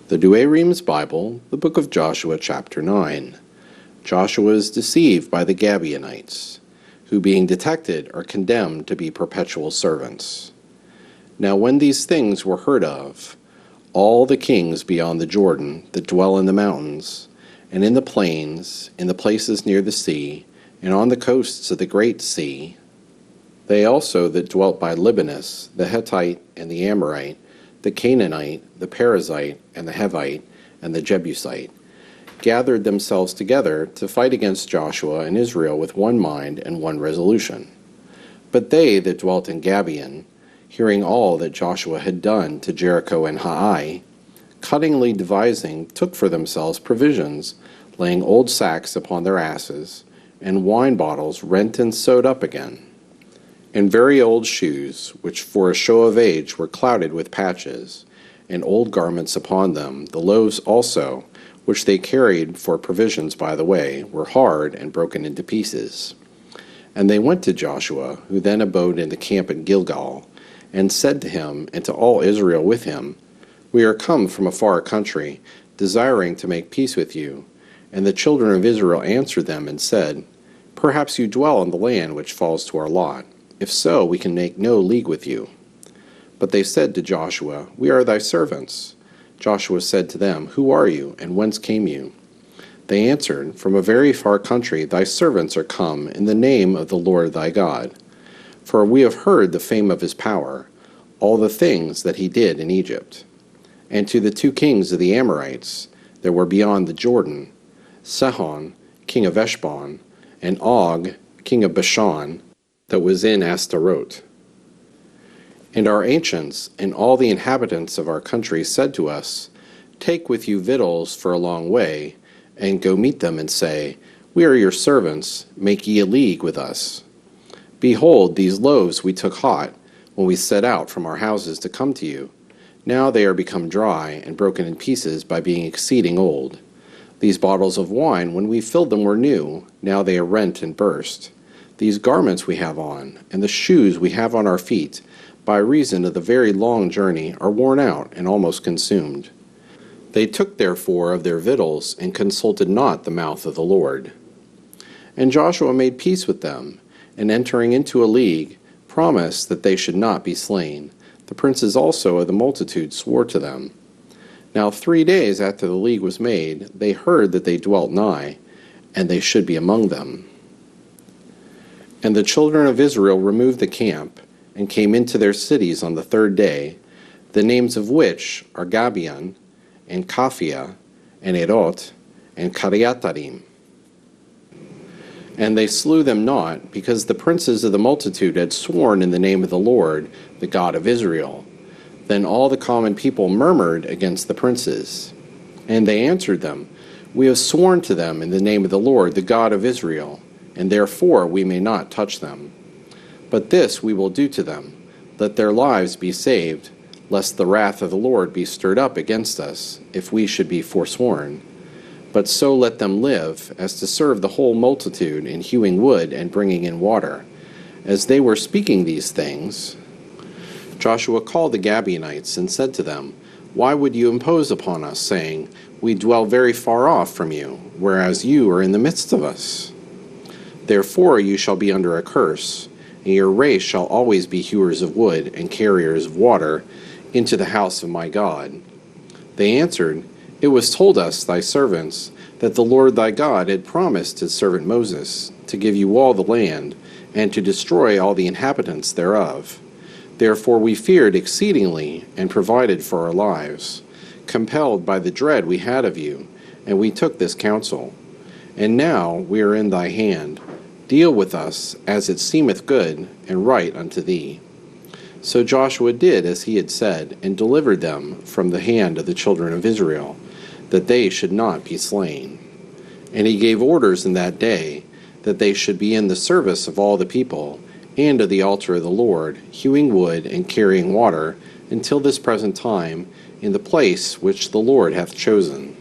The Douay-Rheims Bible, the book of Joshua, chapter 9. Joshua is deceived by the Gabaonites, who being detected are condemned to be perpetual servants. Now when these things were heard of, all the kings beyond the Jordan that dwell in the mountains, and in the plains, in the places near the sea, and on the coasts of the great sea, they also that dwelt by Libanus, the Hittite and the Amorite, the Canaanite, the Perizzite, and the Hivite, and the Jebusite, gathered themselves together to fight against Joshua and Israel with one mind and one resolution. But they that dwelt in Gabaon, hearing all that Joshua had done to Jericho and Hai, cuttingly devising, took for themselves provisions, laying old sacks upon their asses, and wine bottles rent and sewed up again, and very old shoes, which for a show of age were clouded with patches, and old garments upon them. The loaves also, which they carried for provisions by the way, were hard and broken into pieces. And they went to Joshua, who then abode in the camp at Gilgal, and said to him, and to all Israel with him, We are come from a far country, desiring to make peace with you. And the children of Israel answered them and said, Perhaps you dwell in the land which falls to our lot. If so, we can make no league with you. But they said to Joshua, We are thy servants. Joshua said to them, Who are you, and whence came you? They answered, From a very far country thy servants are come in the name of the Lord thy God. For we have heard the fame of his power, all the things that he did in Egypt. And to the two kings of the Amorites that were beyond the Jordan, Sihon, king of Heshbon, and Og, king of Bashan, that was in Ashtaroth. And our ancients and all the inhabitants of our country said to us, Take with you victuals for a long way, and go meet them, and say, We are your servants, make ye a league with us. Behold, these loaves we took hot, when we set out from our houses to come to you. Now they are become dry, and broken in pieces by being exceeding old. These bottles of wine, when we filled them, were new, now they are rent and burst. These garments we have on, and the shoes we have on our feet, by reason of the very long journey, are worn out and almost consumed. They took therefore of their victuals, and consulted not the mouth of the Lord. And Joshua made peace with them, and entering into a league, promised that they should not be slain. The princes also of the multitude swore to them. Now 3 days after the league was made, they heard that they dwelt nigh, and they should be among them. And the children of Israel removed the camp, and came into their cities on the 3rd day, the names of which are Gabaon, and Kaphia, and Erot, and Kiriatarim. And they slew them not, because the princes of the multitude had sworn in the name of the Lord, the God of Israel. Then all the common people murmured against the princes. And they answered them, We have sworn to them in the name of the Lord, the God of Israel, and therefore we may not touch them. But this we will do to them, let their lives be saved, lest the wrath of the Lord be stirred up against us, if we should be forsworn. But so let them live, as to serve the whole multitude in hewing wood and bringing in water. As they were speaking these things, Joshua called the Gabaonites and said to them, Why would you impose upon us, saying, We dwell very far off from you, whereas you are in the midst of us? Therefore you shall be under a curse, and your race shall always be hewers of wood and carriers of water into the house of my God. They answered, It was told us, thy servants, that the Lord thy God had promised his servant Moses to give you all the land, and to destroy all the inhabitants thereof. Therefore we feared exceedingly, and provided for our lives, compelled by the dread we had of you, and we took this counsel. And now we are in thy hand. Deal with us as it seemeth good and right unto thee. So Joshua did as he had said, and delivered them from the hand of the children of Israel, that they should not be slain. And he gave orders in that day, that they should be in the service of all the people, and of the altar of the Lord, hewing wood and carrying water, until this present time, in the place which the Lord hath chosen.